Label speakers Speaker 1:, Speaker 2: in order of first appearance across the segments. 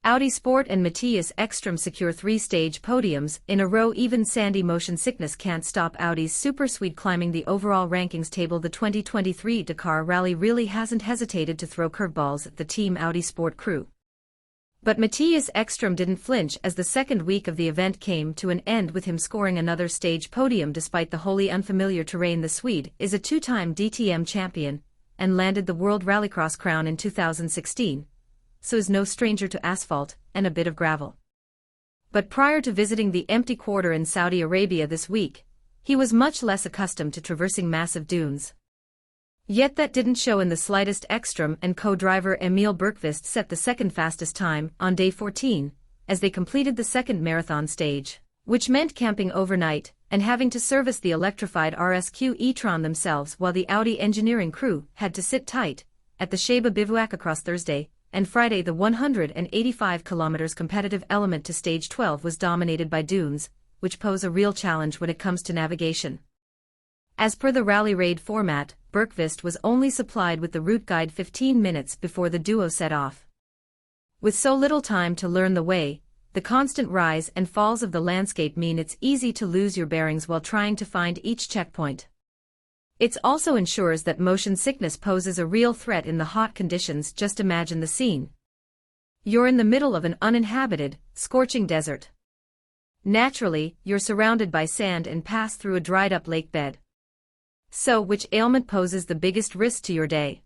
Speaker 1: Audi Sport and Mattias Ekström secure three-stage podiums in a row. Even sandy motion sickness can't stop Audi's Super Swede climbing the overall rankings table. The 2023 Dakar Rally really hasn't hesitated to throw curveballs at the Team Audi Sport crew. But Mattias Ekström didn't flinch as the second week of the event came to an end with him scoring another stage podium despite the wholly unfamiliar terrain. The Swede is a two-time DTM champion and landed the World Rallycross crown in 2016. So is no stranger to asphalt and a bit of gravel. But prior to visiting the empty quarter in Saudi Arabia this week, he was much less accustomed to traversing massive dunes. Yet that didn't show in the slightest. Ekström and co-driver Emil Bergqvist set the second fastest time on day 14, as they completed the second marathon stage, which meant camping overnight and having to service the electrified RSQ e-tron themselves, while the Audi engineering crew had to sit tight at the Swede bivouac across Thursday and Friday. The 185 kilometers competitive element to stage 12 was dominated by dunes, which pose a real challenge when it comes to navigation. As per the rally raid format, Bergqvist was only supplied with the route guide 15 minutes before the duo set off. With so little time to learn the way, the constant rise and falls of the landscape mean it's easy to lose your bearings while trying to find each checkpoint. It also ensures that motion sickness poses a real threat in the hot conditions. Just imagine the scene. You're in the middle of an uninhabited, scorching desert. Naturally, you're surrounded by sand and pass through a dried-up lake bed. So, which ailment poses the biggest risk to your day?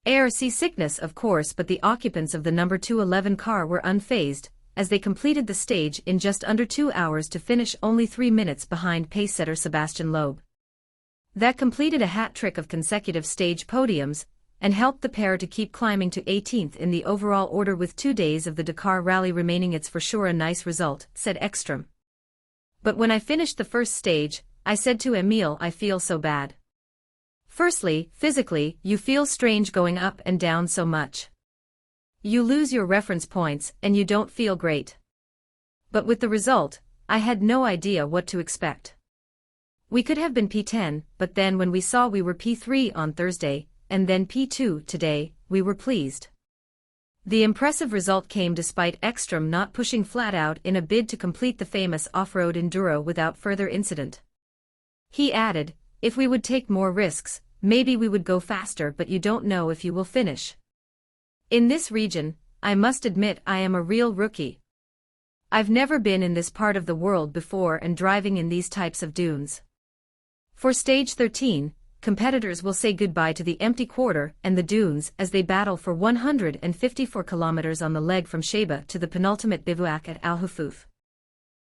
Speaker 1: Air seasickness, of course, but the occupants of the number 211 car were unfazed, as they completed the stage in just under 2 hours to finish only 3 minutes behind pacesetter Sebastian Loeb. That completed a hat trick of consecutive stage podiums, and helped the pair to keep climbing to 18th in the overall order. With 2 days of the Dakar Rally remaining, it's for sure a nice result, said Ekström. But when I finished the first stage, I said to Emil, I feel so bad. Firstly, physically, you feel strange going up and down so much. You lose your reference points and you don't feel great. But with the result, I had no idea what to expect. We could have been P10, but then when we saw we were P3 on Thursday, and then P2 today, we were pleased. The impressive result came despite Ekström not pushing flat out in a bid to complete the famous off-road enduro without further incident. He added, if we would take more risks, maybe we would go faster, but you don't know if you will finish. In this region, I must admit I am a real rookie. I've never been in this part of the world before and driving in these types of dunes. For stage 13, competitors will say goodbye to the empty quarter and the dunes as they battle for 154 kilometers on the leg from Swede to the penultimate bivouac at Al Hufuf.